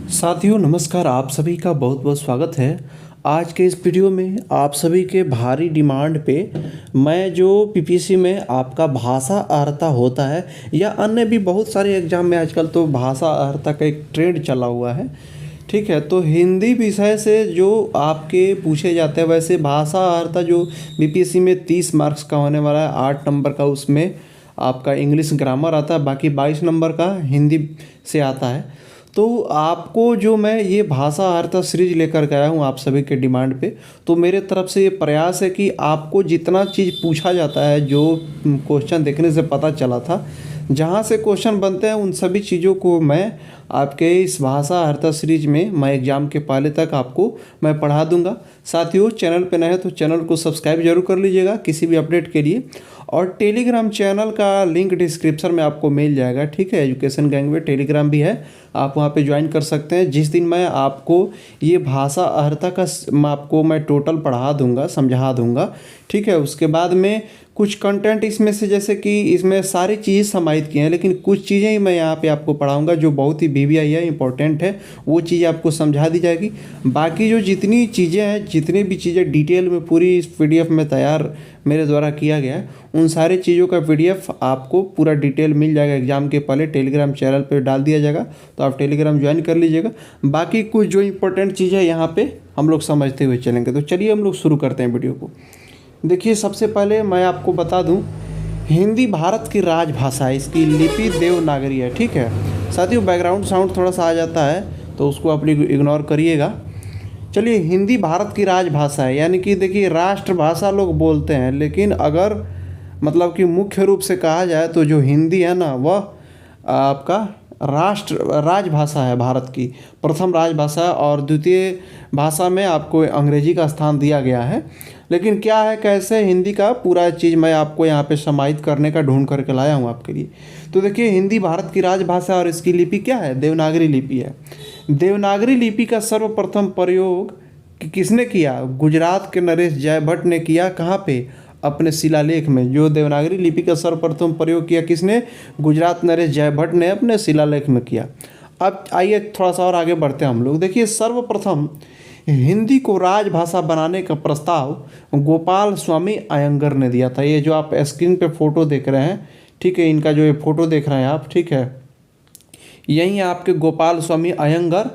साथियों नमस्कार, आप सभी का बहुत बहुत स्वागत है। आज के इस वीडियो में आप सभी के भारी डिमांड पे मैं जो पीपीसी में आपका भाषा अर्हता होता है या अन्य भी बहुत सारे एग्जाम में आजकल तो भाषा अर्हता का एक ट्रेंड चला हुआ है। ठीक है, तो हिंदी विषय से जो आपके पूछे जाते हैं वैसे भाषा अर्हता जो बीपीएससी में 30 मार्क्स का होने वाला है, 8 नंबर का उसमें आपका इंग्लिश ग्रामर आता है, बाकी 22 नंबर का हिंदी से आता है। तो आपको जो मैं ये भाषा अर्हता सीरीज लेकर के आया हूँ आप सभी के डिमांड पे, तो मेरे तरफ से ये प्रयास है कि आपको जितना चीज़ पूछा जाता है, जो क्वेश्चन देखने से पता चला था, जहाँ से क्वेश्चन बनते हैं उन सभी चीज़ों को मैं आपके इस भाषा अर्हता सीरीज में मैं एग्ज़ाम के पहले तक आपको मैं पढ़ा दूंगा। साथियों चैनल पे नए हैं तो चैनल को सब्सक्राइब जरूर कर लीजिएगा किसी भी अपडेट के लिए, और टेलीग्राम चैनल का लिंक डिस्क्रिप्शन में आपको मिल जाएगा। ठीक है, एजुकेशन गैंग में टेलीग्राम भी है, आप वहाँ पे ज्वाइन कर सकते हैं। जिस दिन मैं आपको ये भाषा अर्हता का मैं टोटल पढ़ा दूंगा, समझा दूंगा। ठीक है, उसके बाद में कुछ कंटेंट इसमें से, जैसे कि इसमें सारी चीज़ें समाहित की हैं, लेकिन कुछ चीज़ें ही मैं यहाँ पे आपको पढ़ाऊंगा जो बहुत ही वीवीआई है, इंपॉर्टेंट है, वो चीज़ आपको समझा दी जाएगी। बाकी जो जितनी चीज़ें हैं, जितनी भी चीज़ें डिटेल में पूरी इस पीडीएफ में तैयार मेरे द्वारा किया गया है, उन सारी चीज़ों का पीडीएफ आपको पूरा डिटेल मिल जाएगा। एग्जाम के पहले टेलीग्राम चैनल पर डाल दिया जाएगा, तो आप टेलीग्राम ज्वाइन कर लीजिएगा। बाकी कुछ जो इंपॉर्टेंट चीज़ है यहाँ पे हम लोग समझते हुए चलेंगे। तो चलिए हम लोग शुरू करते हैं वीडियो को। देखिए, सबसे पहले मैं आपको बता दूं, हिंदी भारत की राजभाषा है, इसकी लिपि देवनागरी है। ठीक है साथियों, बैकग्राउंड साउंड थोड़ा सा आ जाता है तो उसको आप इग्नोर करिएगा। चलिए, हिंदी भारत की राजभाषा है, यानी कि देखिए राष्ट्रभाषा लोग बोलते हैं, लेकिन अगर मतलब कि मुख्य रूप से कहा जाए तो जो हिंदी है ना, वह आपका राजभाषा है भारत की, प्रथम राजभाषा है, और द्वितीय भाषा में आपको अंग्रेजी का स्थान दिया गया है। लेकिन क्या है, कैसे हिंदी का पूरा चीज़ मैं आपको यहाँ पे समाहित करने का ढूंढ करके लाया हूँ आपके लिए। तो देखिए, हिंदी भारत की राजभाषा और इसकी लिपि क्या है, देवनागरी लिपि है। देवनागरी लिपि का सर्वप्रथम प्रयोग किसने किया? गुजरात के नरेश जयभट्ट ने किया। कहाँ पे? अपने शिलालेख में। जो देवनागरी लिपि का सर्वप्रथम प्रयोग किया किसने? गुजरात नरेश जयभट्ट ने अपने शिलालेख में किया। अब आइए थोड़ा सा और आगे बढ़ते हैं हम लोग। देखिए, सर्वप्रथम हिंदी को राजभाषा बनाने का प्रस्ताव गोपाल स्वामी अयंगर ने दिया था। ये जो आप स्क्रीन पे फोटो देख रहे हैं, ठीक है, इनका जो ये फोटो देख रहे हैं आप, ठीक है, यही आपके गोपाल स्वामी अयंगर।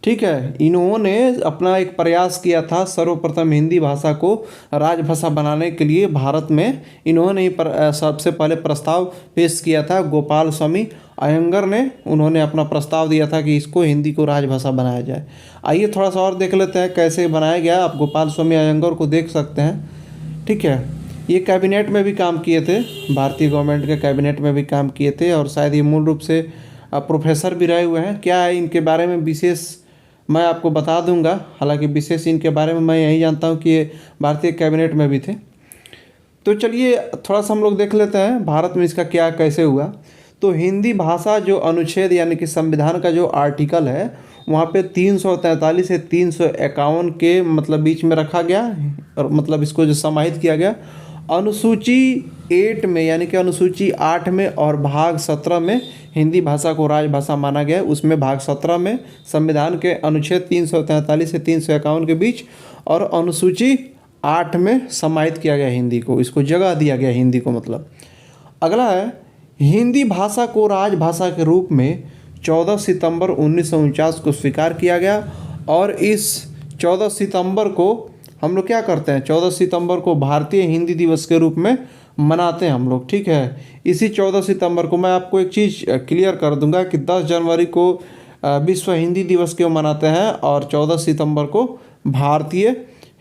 ठीक है, इन्होंने अपना एक प्रयास किया था, सर्वप्रथम हिंदी भाषा को राजभाषा बनाने के लिए भारत में इन्होंने ही सबसे पहले प्रस्ताव पेश किया था। गोपाल स्वामी अयंगर ने उन्होंने अपना प्रस्ताव दिया था कि इसको हिंदी को राजभाषा बनाया जाए। आइए थोड़ा सा और देख लेते हैं कैसे बनाया गया। आप गोपाल स्वामी अयंगर को देख सकते हैं। ठीक है, ये कैबिनेट में भी काम किए थे, भारतीय गवर्नमेंट के कैबिनेट में भी काम किए थे, और शायद ये मूल रूप से प्रोफेसर भी रहे हुए हैं। क्या है इनके बारे में विशेष मैं आपको बता दूंगा, हालांकि विशेष इनके बारे में मैं यही जानता हूं कि ये भारतीय कैबिनेट में भी थे। तो चलिए थोड़ा सा हम लोग देख लेते हैं भारत में इसका क्या कैसे हुआ। तो हिंदी भाषा जो अनुच्छेद यानी कि संविधान का जो आर्टिकल है, वहाँ पे 343 से 351 के मतलब बीच में रखा गया, और मतलब इसको जो समाहित किया गया अनुसूची 8 में, यानी कि अनुसूची 8 में और भाग 17 में हिंदी भाषा को राजभाषा माना गया है। उसमें भाग 17 में संविधान के अनुच्छेद 343 से 351 के बीच, और अनुसूची 8 में समाहित किया गया हिंदी को, इसको जगह दिया गया हिंदी को। मतलब अगला है, हिंदी भाषा को राजभाषा के रूप में 14 सितंबर 1949 को स्वीकार किया गया, और इस 14 सितंबर को हम लोग क्या करते हैं, 14 सितंबर को भारतीय हिंदी दिवस के रूप में मनाते हैं हम लोग। ठीक है, इसी 14 सितंबर को मैं आपको एक चीज़ क्लियर कर दूंगा कि 10 जनवरी को विश्व हिंदी दिवस क्यों मनाते हैं और 14 सितंबर को भारतीय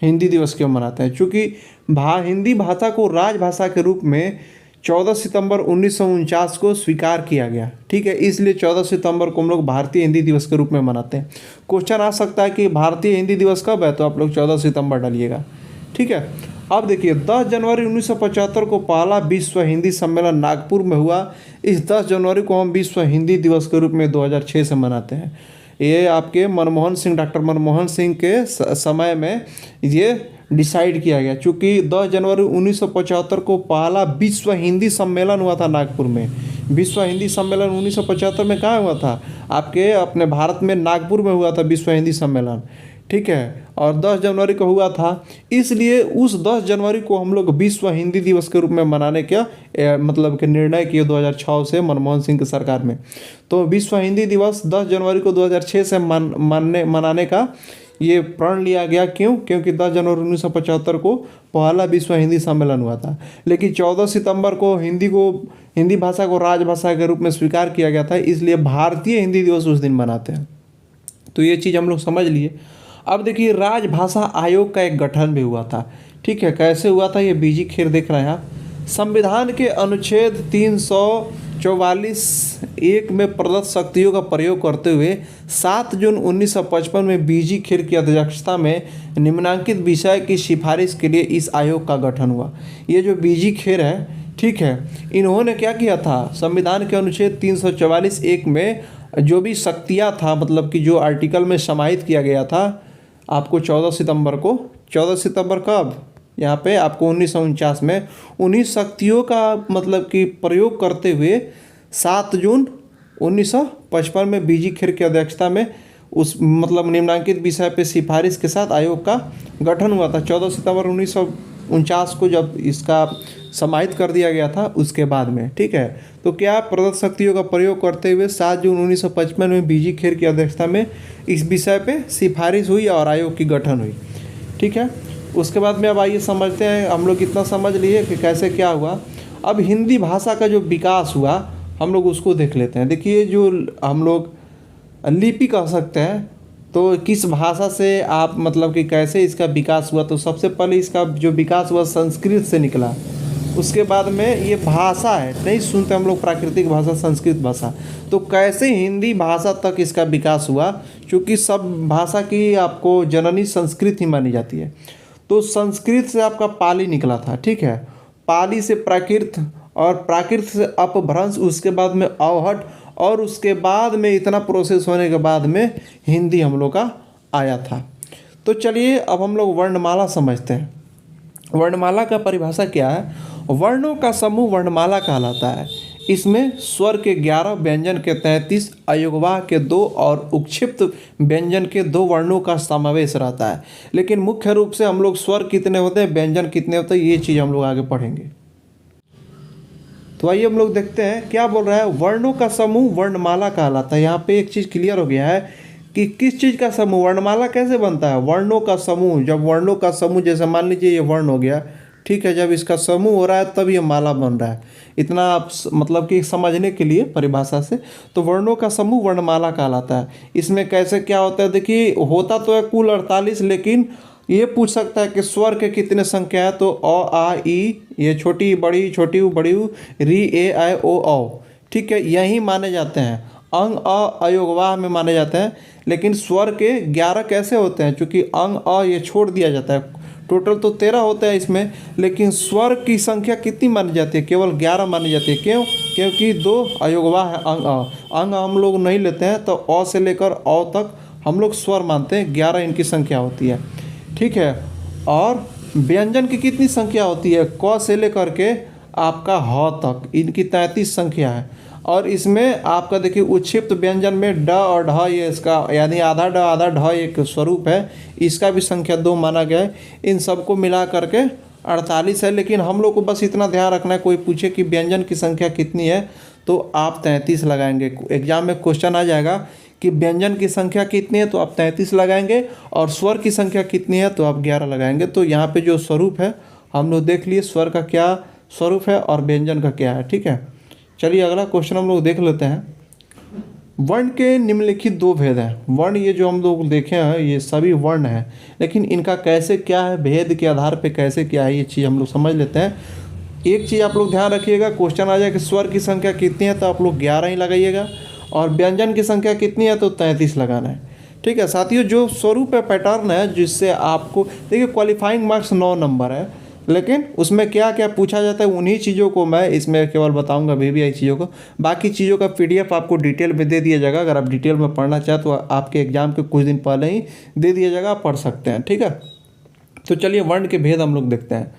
हिंदी दिवस क्यों मनाते हैं। चूँकि हिंदी भाषा को राजभाषा के रूप में 14 सितंबर 1949 को स्वीकार किया गया। ठीक है, इसलिए 14 सितंबर को हम लोग भारतीय हिंदी दिवस के रूप में मनाते हैं। क्वेश्चन आ सकता है कि भारतीय हिंदी दिवस कब है, तो आप लोग 14 सितंबर डालिएगा। ठीक है, अब देखिए 10 जनवरी 1975 को पहला विश्व हिंदी सम्मेलन नागपुर में हुआ। इस 10 जनवरी को हम विश्व हिंदी दिवस के रूप में 2006 से मनाते हैं। ये आपके मनमोहन सिंह, डॉक्टर मनमोहन सिंह के समय में ये डिसाइड किया गया। चूँकि 10 जनवरी 1975 को पहला विश्व हिंदी सम्मेलन हुआ था नागपुर में, विश्व हिंदी सम्मेलन 1975 में कहाँ हुआ था? आपके अपने भारत में नागपुर में हुआ था विश्व हिंदी सम्मेलन, ठीक है। और 10 जनवरी को हुआ था, इसलिए उस 10 जनवरी को हम लोग विश्व हिंदी दिवस के रूप में मनाने का मतलब कि निर्णय किए 2006 से मनमोहन सिंह की सरकार में। तो विश्व हिंदी दिवस 10 जनवरी को 2006 से मनाने का ये प्रण लिया गया। क्यों? क्योंकि 10 जनवरी 1975 को पहला विश्व हिंदी सम्मेलन हुआ था, लेकिन 14 सितंबर को हिंदी भाषा को राजभाषा के रूप में स्वीकार किया गया था, इसलिए भारतीय हिंदी दिवस उस दिन मनाते हैं। तो ये चीज़ हम लोग समझ लिए। अब देखिए, राजभाषा आयोग का एक गठन भी हुआ था, ठीक है। कैसे हुआ था? ये बीजी खेर देख रहे हैं आप। संविधान के अनुच्छेद 344(1) में प्रदत्त शक्तियों का प्रयोग करते हुए 7 जून 1955 में बीजी खेर की अध्यक्षता में निम्नलिखित विषय की सिफारिश के लिए इस आयोग का गठन हुआ। ये जो बीजी खेर है, ठीक है, इन्होंने क्या किया था? संविधान के अनुच्छेद 344(1) में जो भी शक्तियाँ था, मतलब कि जो आर्टिकल में समाहित किया गया था, आपको 14 सितंबर कब? यहाँ पे आपको 1949 में उन्हीं शक्तियों का मतलब कि प्रयोग करते हुए 7 जून 1955 में बीजी खेर की अध्यक्षता में उस मतलब निम्नलिखित विषय पे सिफारिश के साथ आयोग का गठन हुआ था। 14 सितंबर 1949 को जब इसका समाहित कर दिया गया था, उसके बाद में, ठीक है। तो क्या प्रदत्त शक्तियों का प्रयोग करते हुए 7 जून 1955 में बीजी खेर की अध्यक्षता में इस विषय पे सिफारिश हुई और आयोग की गठन हुई, ठीक है। उसके बाद में अब आइए समझते हैं, हम लोग इतना समझ लिए कि कैसे क्या हुआ। अब हिंदी भाषा का जो विकास हुआ, हम लोग उसको देख लेते हैं। देखिए, जो हम लोग लिपि कह सकते हैं, तो किस भाषा से आप मतलब कि कैसे इसका विकास हुआ, तो सबसे पहले इसका जो विकास हुआ संस्कृत से निकला। उसके बाद में ये भाषा है, नहीं सुनते हम लोग प्राकृतिक भाषा, संस्कृत भाषा, तो कैसे हिंदी भाषा तक इसका विकास हुआ, क्योंकि सब भाषा की आपको जननी संस्कृत ही मानी जाती है। तो संस्कृत से आपका पाली निकला था, ठीक है। पाली से प्राकृत, और प्राकृत से अपभ्रंश, उसके बाद में अवहट, और उसके बाद में इतना प्रोसेस होने के बाद में हिंदी हम लोग का आया था। तो चलिए अब हम लोग वर्णमाला समझते हैं। वर्णमाला का परिभाषा क्या है? वर्णों का समूह वर्णमाला कहलाता है। इसमें स्वर के 11, व्यंजन के 33, अयोगवाह के 2 और उक्षिप्त व्यंजन के 2 वर्णों का समावेश रहता है। लेकिन मुख्य रूप से हम लोग स्वर कितने होते हैं, व्यंजन कितने होते हैं, ये चीज़ हम लोग आगे पढ़ेंगे। तो आइए हम लोग देखते हैं क्या बोल रहा है। वर्णों का समूह वर्णमाला कहलाता है। यहाँ पे एक चीज़ क्लियर हो गया है कि किस चीज़ का समूह, वर्णमाला कैसे बनता है? वर्णों का समूह। जब वर्णों का समूह, जैसे मान लीजिए ये वर्ण हो गया, ठीक है, जब इसका समूह हो रहा है तब ये माला बन रहा है। इतना आप मतलब कि समझने के लिए परिभाषा से, तो वर्णों का समूह वर्णमाला कहलाता है। इसमें कैसे क्या होता है? देखिए, होता तो है कुल 48, लेकिन ये पूछ सकता है कि स्वर के कितने संख्या है, तो अ आ ई, ये छोटी बड़ी, छोटी उ बड़ी उ, री ए ऐ ओ औ, ठीक है, यही माने जाते हैं। अंग अ अयोगवाह में माने जाते हैं। लेकिन स्वर के 11 कैसे होते हैं? चूँकि अंग अ ये छोड़ दिया जाता है। टोटल तो 13 होता है इसमें, लेकिन स्वर की संख्या कितनी मानी जाती है? केवल 11 मानी जाती है। क्यों? क्योंकि 2 अयोगवाह है, अंग अ। अंग हम लोग नहीं लेते हैं, तो अ से लेकर औ तक हम लोग स्वर मानते हैं। 11 इनकी संख्या होती है, ठीक है। और व्यंजन की कितनी संख्या होती है? क से लेकर के आपका ह तक, इनकी 33 संख्या है। और इसमें आपका देखिए उक्षिप्त व्यंजन में ड और ढ, ये इसका यानी आधा ड आधा ढ एक स्वरूप है, इसका भी संख्या 2 माना गया है। इन सबको मिला करके 48 है। लेकिन हम लोग को बस इतना ध्यान रखना है, कोई पूछे कि व्यंजन की संख्या कितनी है, तो आप 33 लगाएंगे। एग्जाम में क्वेश्चन आ जाएगा कि व्यंजन की संख्या कितनी है, तो आप 33 लगाएंगे, और स्वर की संख्या कितनी है, तो आप 11 लगाएंगे। तो यहाँ पे जो स्वरूप है हम लोग देख लिए, स्वर का क्या स्वरूप है और व्यंजन का क्या है, ठीक है। चलिए अगला क्वेश्चन हम लोग देख लेते हैं। वर्ण के निम्नलिखित 2 भेद हैं। वर्ण ये जो हम लोग देखे हैं, ये सभी वर्ण हैं, लेकिन इनका कैसे क्या है, भेद के आधार पे कैसे क्या है, ये चीज़ हम लोग समझ लेते हैं। एक चीज़ आप लोग ध्यान रखिएगा, क्वेश्चन आ जाए कि स्वर की संख्या कितनी है, तो आप लोग 11 ही लगाइएगा, और व्यंजन की संख्या कितनी है, तो 33 लगाना है, ठीक है। साथियों, जो स्वरूप है, पैटर्न है, जिससे आपको देखिए क्वालिफाइंग मार्क्स 9 नंबर है, लेकिन उसमें क्या क्या पूछा जाता है उन्हीं चीज़ों को मैं इसमें केवल बताऊंगा, वीवीआई चीज़ों को। बाकी चीज़ों का पीडीएफ आपको डिटेल में दे दिया जाएगा। अगर आप डिटेल में पढ़ना चाहें तो आपके एग्जाम के कुछ दिन पहले ही दे दिया जाएगा, आप पढ़ सकते हैं, ठीक है। तो चलिए वर्ण के भेद हम लोग देखते हैं।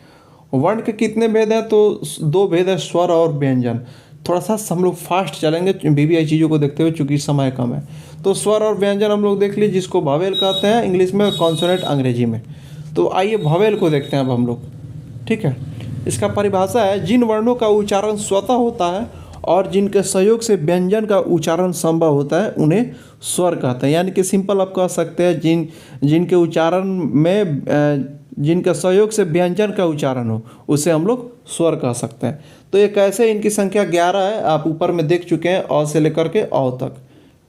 वर्ण के कितने भेद हैं, तो 2 भेद है, स्वर और व्यंजन। थोड़ा सा हम लोग फास्ट चलेंगे वीवीआई चीज़ों को देखते हुए, चूँकि समय कम है। तो स्वर और व्यंजन हम लोग देख लीजिए, जिसको वॉवेल कहते हैं इंग्लिश में, कॉन्सोनेंट अंग्रेजी में। तो आइए वॉवेल को देखते हैं अब हम लोग। ठीक है, इसका परिभाषा है, जिन वर्णों का उच्चारण स्वतः होता है और जिनके सहयोग से व्यंजन का उच्चारण संभव होता है उन्हें स्वर कहते हैं। यानी कि सिंपल आप कह सकते हैं, जिनके उच्चारण में जिनके सहयोग से व्यंजन का उच्चारण हो उसे हम लोग स्वर कह सकते हैं। तो ये कैसे, इनकी संख्या 11 है, आप ऊपर में देख चुके हैं, अ से लेकर के औ तक।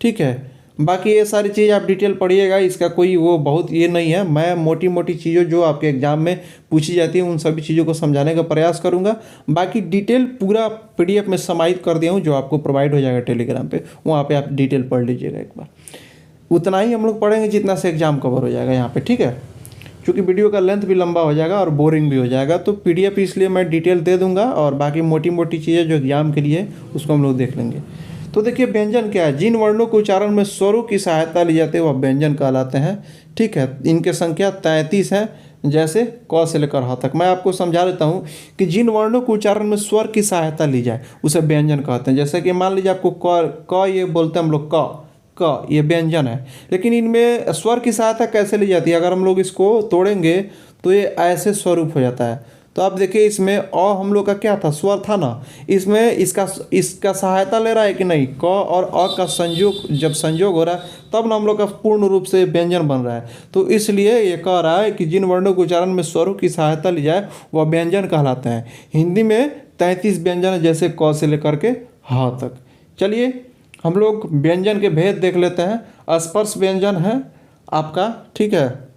ठीक है, बाकी ये सारी चीज़ आप डिटेल पढ़िएगा, इसका कोई वो बहुत ये नहीं है। मैं मोटी मोटी चीज़ों जो आपके एग्जाम में पूछी जाती है उन सभी चीज़ों को समझाने का प्रयास करूंगा। बाकी डिटेल पूरा पीडीएफ में समाहित कर दिया हूँ, जो आपको प्रोवाइड हो जाएगा टेलीग्राम पे, वहाँ पे आप डिटेल पढ़ लीजिएगा एक बार। उतना ही हम लोग पढ़ेंगे जितना से एग्जाम कवर हो जाएगा यहाँ पर। ठीक है, क्योंकि वीडियो का लेंथ भी लंबा हो जाएगा और बोरिंग भी हो जाएगा, तो पीडीएफ इसलिए मैं डिटेल दे दूंगा, और बाकी मोटी मोटी चीज़ें जो एग्जाम के लिए उसको हम लोग देख लेंगे। तो देखिए, व्यंजन क्या है, जिन वर्णों के उच्चारण में स्वरों की सहायता ली जाती है वह व्यंजन कहलाते हैं। ठीक है, इनके संख्या 33 है, जैसे क से लेकर ह तक। मैं आपको समझा देता हूँ कि जिन वर्णों के उच्चारण में स्वर की सहायता ली जाए उसे व्यंजन कहते हैं। जैसे कि मान लीजिए आपको क ये बोलते हैं हम लोग, क ये व्यंजन है, लेकिन इनमें स्वर की सहायता कैसे ली जाती है, अगर हम लोग इसको तोड़ेंगे तो ये ऐसे स्वरूप हो जाता है। तो आप देखिए, इसमें अ हम लोग का क्या था, स्वर था ना, इसमें इसका सहायता ले रहा है कि नहीं, क और अ का संयोग, जब संयोग हो रहा है तब ना हम लोग का पूर्ण रूप से व्यंजन बन रहा है। तो इसलिए ये कह रहा है कि जिन वर्णों के उच्चारण में स्वरों की सहायता ली जाए वह व्यंजन कहलाते हैं। हिंदी में 33 व्यंजन है, जैसे क से लेकर के ह तक। चलिए हम लोग व्यंजन के भेद देख लेते हैं। स्पर्श व्यंजन है आपका, ठीक है,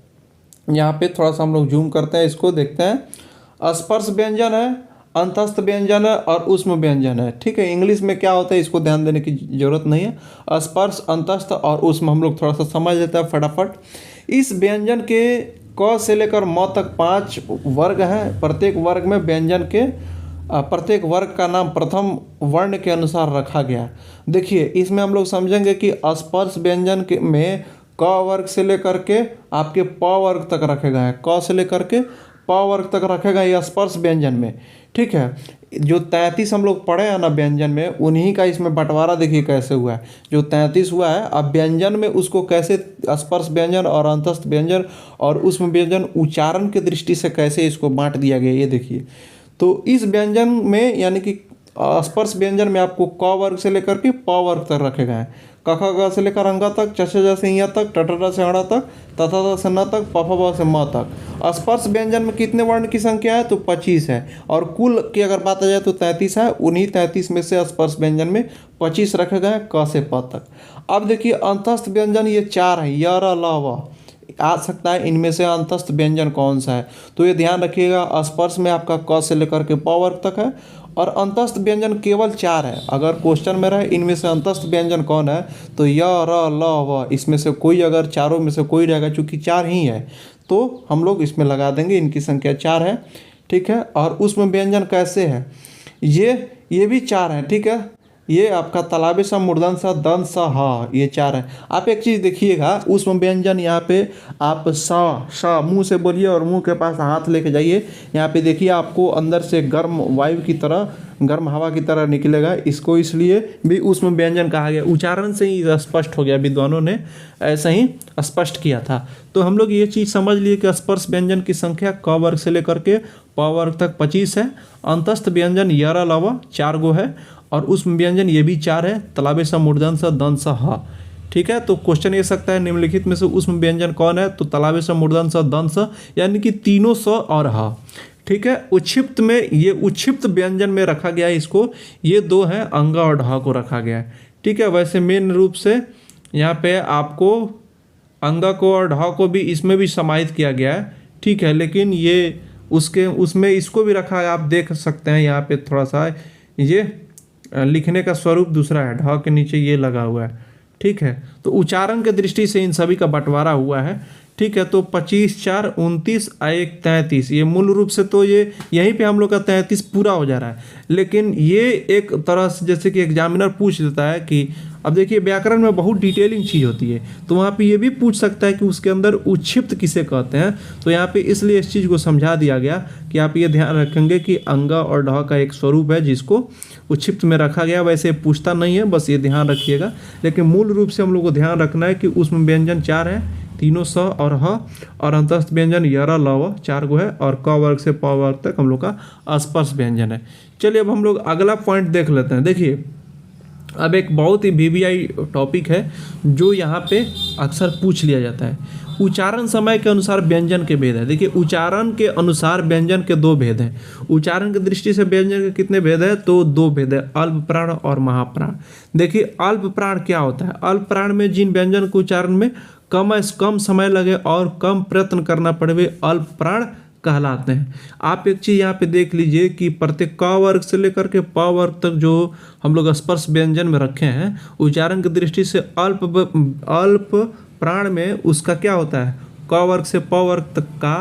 यहाँ पे थोड़ा सा हम लोग जूम करते हैं, इसको देखते हैं। स्पर्श व्यंजन है, अंतस्थ व्यंजन है और उष्म व्यंजन है। ठीक है, इंग्लिश में क्या होता है इसको ध्यान देने की जरूरत नहीं है। स्पर्श, अंतस्थ और उष्म हम लोग थोड़ा सा समझ लेते हैं फटाफट। इस व्यंजन के क से लेकर म तक 5 वर्ग हैं। प्रत्येक वर्ग में व्यंजन के प्रत्येक वर्ग का नाम प्रथम वर्ण के अनुसार रखा गया। देखिए, इसमें हम लोग समझेंगे कि स्पर्श व्यंजन के में क वर्ग से लेकर के आपके प वर्ग तक रखे गए हैं। क से लेकर के प वर्ग तक रखे गए ये स्पर्श व्यंजन में। ठीक है, जो 33 हम लोग पढ़े हैं ना व्यंजन में, उन्हीं का इसमें बंटवारा देखिए कैसे हुआ है। जो 33 हुआ है, अब व्यंजन में उसको कैसे स्पर्श व्यंजन और अंतस्थ व्यंजन और उष्म व्यंजन उच्चारण की दृष्टि से कैसे इसको बांट दिया गया, ये देखिए। तो इस व्यंजन में यानी कि स्पर्श व्यंजन में आपको क वर्ग से लेकर के प वर्ग तक रखे गए हैं। क ख ग से लेकर अंगा तक, च छ ज से ञ तक, ट ठ ड से ण तक, त थ द से न तक, प फ ब से म तक। स्पर्श व्यंजन में कितने वर्ण की संख्या है, तो 25 है। और कुल की अगर बात आ जाए तो 33 है। उन्हीं 33 में से स्पर्श व्यंजन में 25 रखे गए हैं, क से प तक। अब देखिए, अंतस्थ व्यंजन ये 4 है, य र ल व। आ सकता है इनमें से अंतस्थ व्यंजन कौन सा है, तो ये ध्यान रखिएगा। स्पर्श में आपका क से लेकर के प वर्ग तक है, और अंतस्थ व्यंजन केवल 4 है। अगर क्वेश्चन में रहे इनमें से अंतस्थ व्यंजन कौन है, तो य र ल व, इसमें से कोई, अगर चारों में से कोई रहेगा, चूंकि 4 ही है तो हम लोग इसमें लगा देंगे, इनकी संख्या 4 है। ठीक है, और उसमें व्यंजन कैसे है, ये भी 4 है। ठीक है, ये आपका तालाबे सा, मूर्धन सा, दंत सा, हा, ये 4 है। आप एक चीज़ देखिएगा, उसमें व्यंजन यहाँ पे आप सा मुंह से बोलिए और मुंह के पास हाथ लेके जाइए। यहाँ पे देखिए, आपको अंदर से गर्म वायु की तरह, गर्म हवा की तरह निकलेगा। इसको इसलिए भी उसमें व्यंजन कहा गया। उच्चारण से ही स्पष्ट हो गया, विद्वानों ने ऐसा ही स्पष्ट किया था। तो हम लोग ये चीज़ समझ लिए कि स्पर्श व्यंजन की संख्या क वर्ग से लेकर के प वर्ग तक 25 है। अंतस्थ व्यंजन य र ल व 4 गो है, और उष्म व्यंजन ये भी 4 है, तालाबे सा, मूर्धन सा, दंत सा, हा। ठीक है, तो क्वेश्चन ये सकता है निम्नलिखित में से उष्म व्यंजन कौन है, तो तालाबे सा, मूर्धन सा, दंत सा, यानी कि तीनों स और हा। ठीक है, उच्छिप्त में, ये उच्छिप्त व्यंजन में रखा गया है इसको, ये 2 है, अंगा और ढ को रखा गया है। ठीक है, वैसे मेन रूप से यहाँ पे आपको अंगा को और ढ को भी इसमें भी समाहित किया गया है। ठीक है, लेकिन ये उसमें इसको भी रखा है, आप देख सकते हैं यहाँ पे थोड़ा सा, ये लिखने का स्वरूप दूसरा है, ढ के नीचे ये लगा हुआ है। ठीक है, तो उच्चारण के दृष्टि से इन सभी का बंटवारा हुआ है। ठीक है, तो 25, 4, 29, 1, 33, ये मूल रूप से तो ये यहीं पे हम लोग का 33 पूरा हो जा रहा है। लेकिन ये एक तरह से जैसे कि एग्जामिनर पूछ देता है कि अब देखिए व्याकरण में बहुत डिटेलिंग चीज़ होती है, तो वहाँ पे ये भी पूछ सकता है कि उसके अंदर उच्छिप्त किसे कहते हैं। तो यहाँ पे इसलिए इस चीज़ को समझा दिया गया कि आप ये ध्यान रखेंगे कि अंग और ढ का एक स्वरूप है जिसको उच्छिप्त में रखा गया। वैसे पूछता नहीं है, बस ये ध्यान रखिएगा, लेकिन मूल रूप से हम लोग को ध्यान रखना है कि उसमें व्यंजन 4 है, तीनों स और ह, और अंतस्थ व्यंजन यर लव 4 गो है, और क वर्ग से प वर्ग तक हम लोग का स्पर्श व्यंजन है। चलिए अब हम लोग अगला पॉइंट देख लेते हैं। देखिए अब एक बहुत ही वीवीआई टॉपिक है जो यहाँ पे अक्सर पूछ लिया जाता है। उच्चारण समय के अनुसार व्यंजन के भेद है। देखिए उच्चारण के अनुसार व्यंजन के 2 भेद हैं। उच्चारण की दृष्टि से व्यंजन के कितने भेद है? तो 2 भेद है, अल्प प्राण और महाप्राण। देखिए अल्प प्राण क्या होता है? अल्प प्राण में जिन व्यंजन के उच्चारण में कम समय लगे और कम प्रयत्न करना पड़े वे अल्प प्राण कहलाते हैं। आप एक चीज़ यहाँ पे देख लीजिए कि प्रत्येक क वर्ग से लेकर के प वर्ग तक जो हम लोग स्पर्श व्यंजन में रखे हैं, उच्चारण की दृष्टि से अल्प प्राण में उसका क्या होता है? क वर्ग से प वर्ग तक का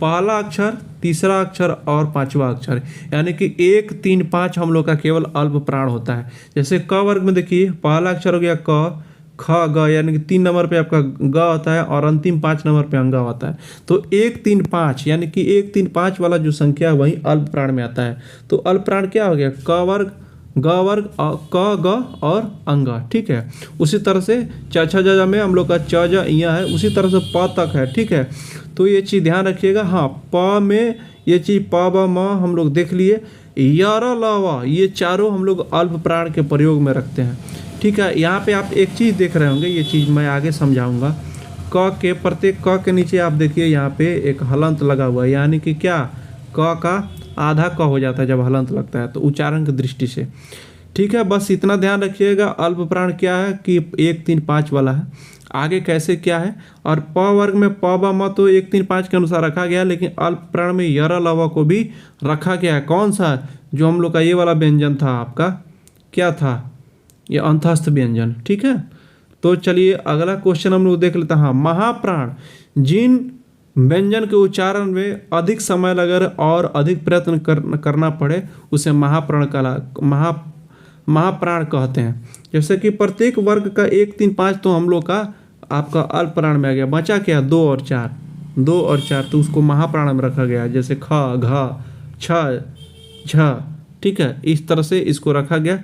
पहला अक्षर, तीसरा अक्षर और पांचवा अक्षर, यानी कि 1 3 5 हम लोग का केवल अल्प प्राण होता है। जैसे क वर्ग में देखिए पहला अक्षर हो गया क, ख ग, यानी कि 3 नंबर पे आपका ग होता है और अंतिम 5 नंबर पे अंगा होता है। तो 1 3 5 यानी कि 1 3 5 वाला जो संख्या है वही अल्प प्राण में आता है। तो अल्प प्राण क्या हो गया? क वर्ग, ग वर्ग, क ग और अंगा। ठीक है, उसी तरह से च छ ज में हम लोग का च ज इया है, उसी तरह से प तक है। ठीक है, तो ये चीज़ ध्यान रखिएगा। हाँ, प में ये चीज़ प ब म हम लोग देख लिए, यर ल व ये चारों हम लोग अल्प प्राण के प्रयोग में रखते हैं। ठीक है, यहाँ पे आप एक चीज़ देख रहे होंगे, ये चीज़ मैं आगे समझाऊंगा। क के प्रत्येक क के नीचे आप देखिए यहाँ पे एक हलंत लगा हुआ है, यानी कि क्या? क का आधा क हो जाता है जब हलंत लगता है, तो उच्चारण की दृष्टि से। ठीक है, बस इतना ध्यान रखिएगा। अल्प प्राण क्या है कि 1 3 5 वाला है। आगे कैसे क्या है? और प वर्ग में प ब म तो 1 3 5 के अनुसार रखा गया, लेकिन अल्प प्राण में यर लव को भी रखा गया है। कौन सा? जो हम लोग का ये वाला व्यंजन था, आपका क्या था? ये अंतस्थ व्यंजन। ठीक है, तो चलिए अगला क्वेश्चन हम लोग देख लेते हैं। हाँ, महाप्राण जिन व्यंजन के उच्चारण में अधिक समय लगे और अधिक प्रयत्न करना पड़े उसे महाप्राण कहते हैं। जैसे कि प्रत्येक वर्ग का 1 3 5 तो हम लोग का आपका अल्प प्राण में आ गया, बचा क्या? 2 और 4, 2 और 4, तो उसको महाप्राण में रखा गया। जैसे ख घ छ झ, ठीक है, इस तरह से इसको रखा गया।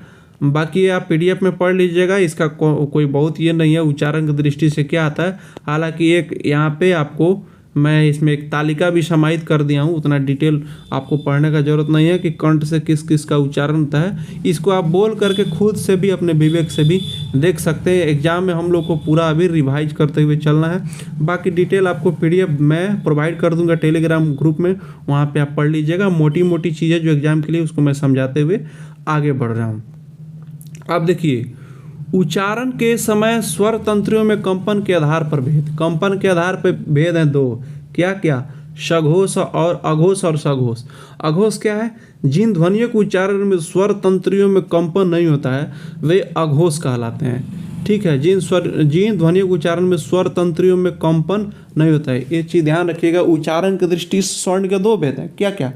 बाकी आप पीडीएफ में पढ़ लीजिएगा, इसका कोई बहुत ये नहीं है उच्चारण की दृष्टि से क्या आता है। हालांकि एक यहाँ पे आपको मैं इसमें एक तालिका भी समाहित कर दिया हूँ, उतना डिटेल आपको पढ़ने का ज़रूरत नहीं है कि कंठ से किस किस का उच्चारण होता है। इसको आप बोल करके खुद से भी अपने विवेक से भी देख सकते हैं। एग्जाम में हम लोग को पूरा अभी रिवाइज करते हुए चलना है। बाकी डिटेल आपको पीडीएफ मैं प्रोवाइड कर दूंगा टेलीग्राम ग्रुप में, वहाँ पर आप पढ़ लीजिएगा। मोटी मोटी चीज़ें जो एग्जाम के लिए उसको मैं समझाते हुए आगे बढ़ रहा हूँ। अब देखिए उच्चारण के समय स्वर तंत्रियों में कंपन के आधार पर भेद। कंपन के आधार पर भेद हैं 2। क्या क्या? सघोष और अघोष और सघोष। अघोष क्या है? जिन ध्वनियों के उच्चारण में स्वर तंत्रियों में कंपन नहीं होता है वे अघोष कहलाते हैं। ठीक है, जिन ध्वनियों के उच्चारण में स्वर तंत्रियों में कंपन नहीं होता है, ये चीज़ ध्यान रखिएगा। उच्चारण की दृष्टि से स्वर्ण के 2 भेद हैं। क्या क्या?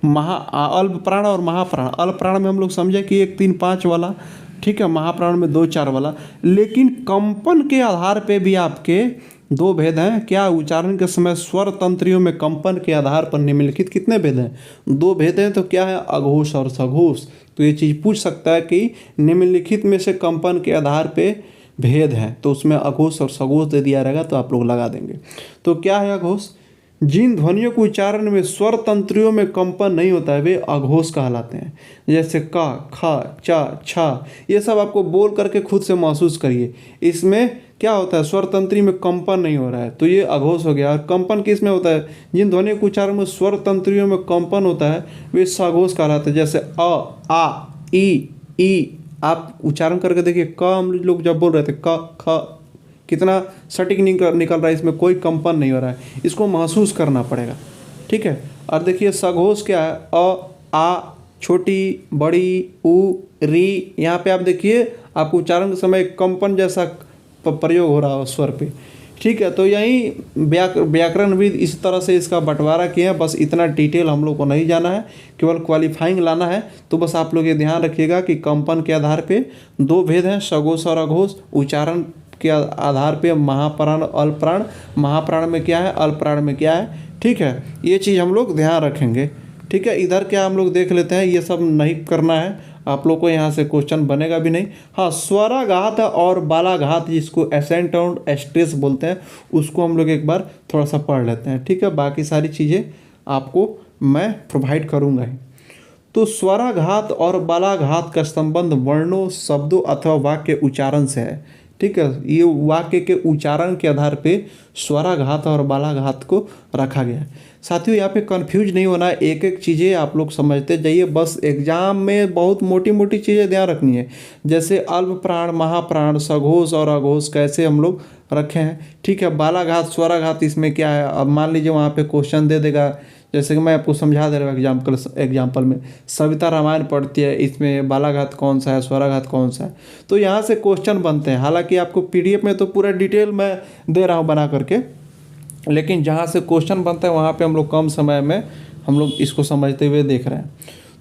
अल्प प्राण और महाप्राण। अल्प प्राण में हम लोग समझे कि 1 3 5 वाला, ठीक है, महाप्राण में 2 4 वाला। लेकिन कंपन के आधार पे भी आपके 2 भेद हैं। क्या? उच्चारण के समय स्वर तंत्रियों में कंपन के आधार पर निम्नलिखित कितने भेद हैं? 2 भेद हैं। तो क्या है? अघोष और सघोष। तो ये चीज़ पूछ सकता है कि निम्नलिखित में से कंपन के आधार पे भेद है, तो उसमें अघोष और सघोष दे दिया रहेगा, तो आप लोग लगा देंगे। तो क्या है अघोष? जिन ध्वनियों के उच्चारण में स्वर तंत्रियों में कंपन नहीं होता है वे अघोष कहलाते हैं। जैसे क ख च छ, ये सब आपको बोल करके खुद से महसूस करिए। इसमें क्या होता है? स्वर तंत्री में कंपन नहीं हो रहा है, तो ये अघोष हो गया। और कंपन किस में होता है? जिन ध्वनियों के उच्चारण में स्वर तंत्रियों में कंपन होता है वे सघोष कहलाते हैं। जैसे अ आ ई। आप उच्चारण करके देखिए, क हम लोग जब बोल रहे थे क ख, कितना सटीक निकल रहा है, इसमें कोई कंपन नहीं हो रहा है। इसको महसूस करना पड़ेगा। ठीक है, और देखिए सघोष क्या है? अ आ, छोटी बड़ी, उ री। यहाँ पे आप देखिए आपको उच्चारण के समय कंपन जैसा प्रयोग हो रहा है स्वर पे। ठीक है। तो यही व्याकरणविद इस तरह से इसका बंटवारा किए हैं। बस इतना डिटेल हम लोग को नहीं जाना है, केवल क्वालिफाइंग लाना है। तो बस आप लोग ये ध्यान रखिएगा कि कंपन के आधार पे दो भेद हैं, सघोष और अघोष। उच्चारण के आधार पे महाप्राण अल्पप्राण, महाप्राण में क्या है, अल्पप्राण में क्या है। ठीक है, ये चीज़ हम लोग ध्यान रखेंगे। ठीक है, इधर क्या हम लोग देख लेते हैं, ये सब नहीं करना है आप लोग को, यहाँ से क्वेश्चन बनेगा भी नहीं। हाँ, स्वराघात और बालाघात जिसको एसेंट और एस्ट्रेस बोलते हैं, उसको हम लोग एक बार थोड़ा सा पढ़ लेते हैं। ठीक है, बाकी सारी चीज़ें आपको मैं प्रोवाइड करूँगा ही। तो स्वराघात और बालाघात का संबंध वर्णों, शब्दों अथवा वाक्य उच्चारण से है। ठीक है, ये वाक्य के उच्चारण के आधार पे स्वराघात और बालाघात को रखा गया है। साथियों, यहाँ पे कंफ्यूज नहीं होना है, एक एक चीज़ें आप लोग समझते जाइए। बस एग्जाम में बहुत मोटी मोटी चीज़ें ध्यान रखनी है, जैसे अल्प प्राण, महाप्राण, सघोष और अघोष कैसे हम लोग रखे हैं। ठीक है, बालाघात स्वराघात इसमें क्या है, अब मान लीजिए वहाँ पे क्वेश्चन दे देगा, जैसे कि मैं आपको समझा दे रहा हूँ एग्जाम्पल में, सविता रामायण पढ़ती है, इसमें बालाघात कौन सा है, स्वराघात कौन सा है। तो यहाँ से क्वेश्चन बनते हैं। हालांकि आपको पीडीएफ में तो पूरा डिटेल मैं दे रहा हूँ बना करके, लेकिन जहाँ से क्वेश्चन बनता है वहाँ पे हम लोग कम समय में हम लोग इसको समझते हुए देख रहे हैं।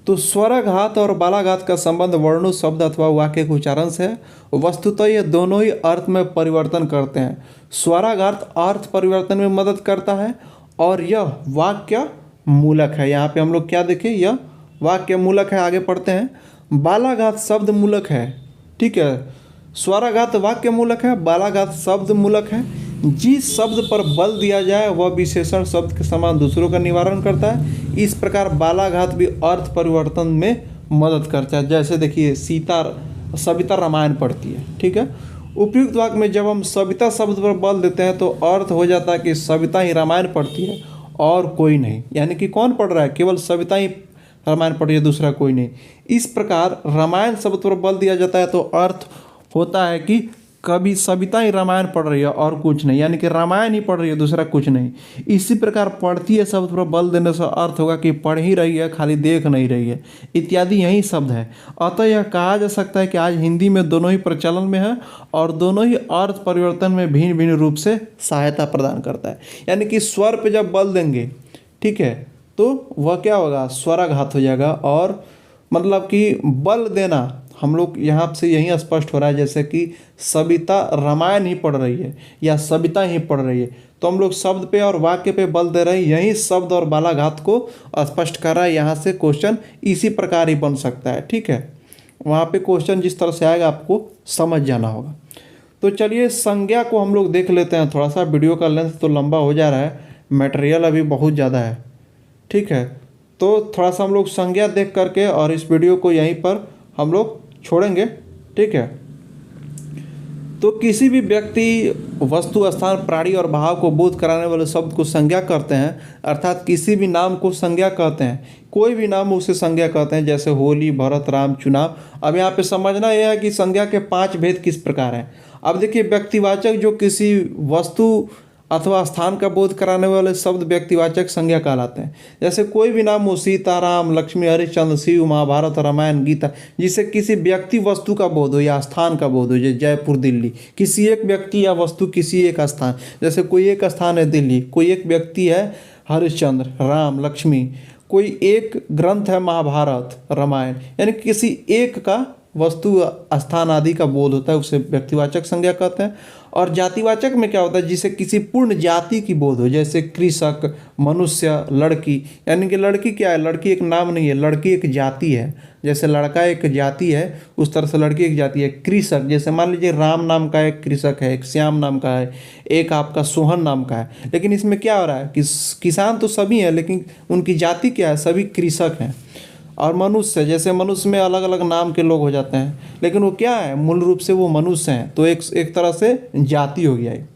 तो स्वराघात और बालाघात का संबंध वर्णों, शब्द अथवा वाक्य के उच्चारण से है। वस्तुतः ये दोनों ही अर्थ में परिवर्तन करते हैं। स्वराघात अर्थ परिवर्तन में मदद करता है और यह वाक्य मूलक है। यहाँ पे हम लोग क्या देखें, यह वाक्य मूलक है। आगे पढ़ते हैं। बालाघात शब्द मूलक है। ठीक है, स्वराघात वाक्य मूलक है, बालाघात शब्द मूलक है। जिस शब्द पर बल दिया जाए वह विशेषण शब्द के समान दूसरों का निवारण करता है। इस प्रकार बालाघात भी अर्थ परिवर्तन में मदद करता है। जैसे देखिए, सविता रामायण पढ़ती है। ठीक है, उपयुक्त वाक्य में जब हम सविता शब्द पर बल देते हैं तो अर्थ हो जाता है कि सविता ही रामायण पढ़ती है और कोई नहीं, यानी कि कौन पढ़ रहा है, केवल सविता ही रामायण पढ़ रही है, दूसरा कोई नहीं। इस प्रकार रामायण शब्द पर बल दिया जाता है तो अर्थ होता है कि कभी सविता ही रामायण पढ़ रही है और कुछ नहीं, यानी कि रामायण ही पढ़ रही है, दूसरा कुछ नहीं। इसी प्रकार पढ़ती है शब्द पर बल देने से अर्थ होगा कि पढ़ ही रही है, खाली देख नहीं रही है, इत्यादि यही शब्द है। अतः यह कहा जा सकता है कि आज हिंदी में दोनों ही प्रचलन में है और दोनों ही अर्थ परिवर्तन में भिन्न भिन्न रूप से सहायता प्रदान करता है। यानी कि स्वर पे जब बल देंगे, ठीक है, तो वह क्या होगा, स्वराघात हो जाएगा। और मतलब कि बल देना हम लोग यहाँ से यही स्पष्ट हो रहा है, जैसे कि सविता रामायण ही पढ़ रही है या सविता ही पढ़ रही है, तो हम लोग शब्द पे और वाक्य पे बल दे रहे हैं। यही शब्द और बालाघात को स्पष्ट कर रहा है। यहाँ से क्वेश्चन इसी प्रकार ही बन सकता है। ठीक है, वहाँ पे क्वेश्चन जिस तरह से आएगा आपको समझ जाना होगा। तो चलिए संज्ञा को हम लोग देख लेते हैं। थोड़ा सा वीडियो का लेंथ तो लंबा हो जा रहा है, मटेरियल अभी बहुत ज़्यादा है। ठीक है, तो थोड़ा सा हम लोग संज्ञा देख करके और इस वीडियो को यहीं पर हम लोग छोड़ेंगे। ठीक है, तो किसी भी व्यक्ति, वस्तु, स्थान, प्राणी और भाव को बोध कराने वाले शब्द को संज्ञा कहते हैं। अर्थात किसी भी नाम को संज्ञा कहते हैं, कोई भी नाम उसे संज्ञा कहते हैं, जैसे होली, भरत, राम, चुनाव। अब यहाँ पे समझना यह है कि संज्ञा के 5 भेद किस प्रकार हैं। अब देखिए, व्यक्तिवाचक जो किसी वस्तु अथवा स्थान का बोध कराने वाले शब्द व्यक्तिवाचक संज्ञा कहलाते हैं। जैसे कोई भी नाम हो, सीता, राम, लक्ष्मी, हरिश्चंद्र, शिव, महाभारत, रामायण, गीता, जिससे किसी व्यक्ति वस्तु का बोध हो या स्थान का बोध हो, जैसे जयपुर, दिल्ली, किसी एक व्यक्ति या वस्तु, किसी एक स्थान। जैसे कोई एक स्थान है दिल्ली, कोई एक व्यक्ति है हरिश्चंद्र, राम, लक्ष्मी, कोई एक ग्रंथ है महाभारत, रामायण, यानी किसी एक का वस्तु, स्थान आदि का बोध होता है, उसे व्यक्तिवाचक संज्ञा कहते हैं। और जातिवाचक में क्या होता है, जिसे किसी पूर्ण जाति की बोध हो, जैसे कृषक, मनुष्य, लड़की। यानी कि लड़की क्या है, लड़की एक नाम नहीं है, लड़की एक जाति है। जैसे लड़का एक जाति है, उस तरह से लड़की एक जाति है। कृषक, जैसे मान लीजिए राम नाम का एक कृषक है, एक श्याम नाम का है, एक आपका सोहन नाम का है। लेकिन इसमें क्या हो रहा है कि किसान तो सभी हैं, लेकिन उनकी जाति क्या है, सभी कृषक हैं। और मनुष्य, जैसे मनुष्य में अलग अलग नाम के लोग हो जाते हैं, लेकिन वो क्या है, मूल रूप से वो मनुष्य हैं। तो एक तरह से जाति हो गया है।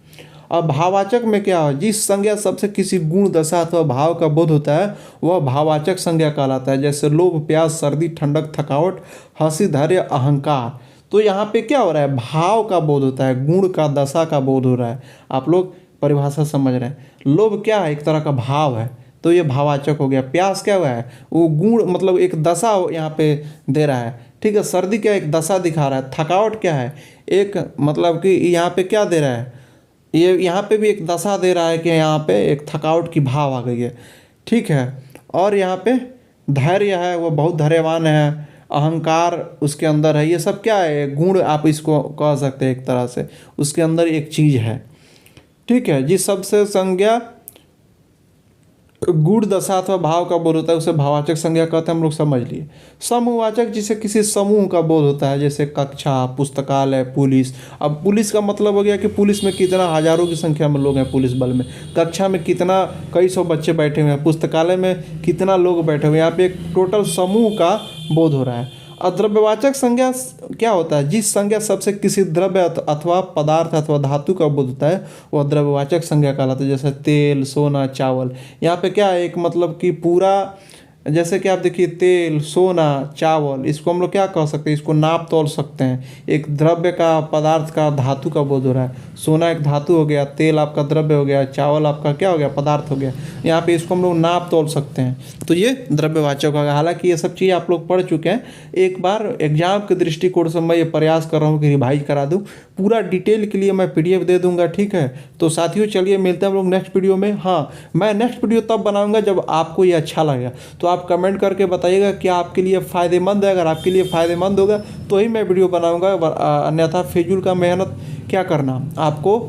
अब भाववाचक में क्या है, जिस संज्ञा सबसे किसी गुण, दशा अथवा भाव का बोध होता है वह भाववाचक संज्ञा कहलाता है। जैसे लोभ, प्यास, सर्दी, ठंडक, थकावट, हंसी, धैर्य, अहंकार। तो यहाँ पे क्या हो रहा है, भाव का बोध होता है, गुण का, दशा का बोध हो रहा है। आप लोग परिभाषा समझ रहे हैं। लोभ क्या है, एक तरह का भाव है, तो ये भाववाचक हो गया। प्यास क्या हुआ है, वो गुण, मतलब एक दशा यहाँ पे दे रहा है। ठीक है, सर्दी क्या, एक दशा दिखा रहा है। थकावट क्या है, एक मतलब कि यहाँ पे क्या दे रहा है, ये यहाँ पे भी एक दशा दे रहा है कि यहाँ पे एक थकावट की भाव आ गई है, ठीक है। और यहाँ पे धैर्य है, वो बहुत धैर्यवान है, अहंकार उसके अंदर है। ये सब क्या है, गुण आप इसको कह सकते हैं एक तरह से, उसके अंदर एक चीज़ है, ठीक है। जिस सबसे संज्ञा गुण दशा अथवा भाव का बोध होता है उसे भाववाचक संज्ञा कहते हैं, हम लोग समझ लिए। समूहवाचक जिसे किसी समूह का बोध होता है, जैसे कक्षा, पुस्तकालय, पुलिस। अब पुलिस का मतलब हो गया कि पुलिस में कितना हजारों की संख्या में लोग हैं पुलिस बल में, कक्षा में कितना कई सौ बच्चे बैठे हुए हैं, पुस्तकालय में कितना लोग बैठे हुए हैं। यहाँ पे एक टोटल समूह का बोध हो रहा है। अद्रव्यवाचक संज्ञा क्या होता है, जिस संज्ञा सबसे किसी द्रव्य अथवा पदार्थ अथवा धातु का बोध होता है वह द्रव्यवाचक संज्ञा कहलाता है, जैसे तेल, सोना, चावल। यहाँ पे क्या है, एक मतलब कि पूरा, जैसे कि आप देखिए तेल, सोना, चावल, इसको हम लोग क्या कह सकते हैं, इसको नाप तोल सकते हैं। एक द्रव्य का, पदार्थ का, धातु का बोध हो रहा है। सोना एक धातु हो गया, तेल आपका द्रव्य हो गया, चावल आपका क्या हो गया, पदार्थ हो गया। यहाँ पे इसको हम लोग नाप तोल सकते हैं, तो ये द्रव्यवाचक होगा। हालांकि ये सब चीज़ आप लोग पढ़ चुके हैं। एक बार एग्जाम के दृष्टिकोण से मैं ये प्रयास कर रहा हूँ कि रिवाइज करा दूँ। पूरा डिटेल के लिए मैं PDF दे दूंगा, ठीक है। तो साथियों चलिए मिलते हैं हम लोग नेक्स्ट वीडियो में। हाँ, मैं नेक्स्ट वीडियो तब बनाऊंगा जब आपको ये अच्छा लगेगा। तो आप कमेंट करके बताइएगा कि आपके लिए फ़ायदेमंद है। अगर आपके लिए फ़ायदेमंद होगा तो ही मैं वीडियो बनाऊंगा, अन्यथा फिजूल का मेहनत क्या करना आपको।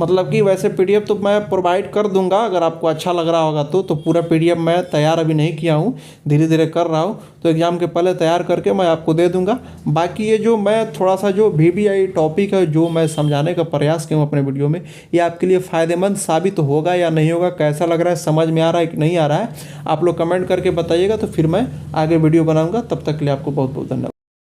मतलब कि वैसे PDF तो मैं प्रोवाइड कर दूंगा, अगर आपको अच्छा लग रहा होगा तो पूरा PDF मैं तैयार अभी नहीं किया हूँ, धीरे धीरे कर रहा हूँ। तो एग्ज़ाम के पहले तैयार करके मैं आपको दे दूंगा। बाकी ये जो मैं थोड़ा सा जो VBI टॉपिक है जो मैं समझाने का प्रयास किया हूँ अपने वीडियो में, ये आपके लिए फ़ायदेमंद साबित होगा या नहीं होगा, कैसा लग रहा है, समझ में आ रहा है कि नहीं आ रहा है, आप लोग कमेंट करके बताइएगा। तो फिर मैं आगे वीडियो बनाऊँगा। तब तक के लिए आपको बहुत बहुत धन्यवाद।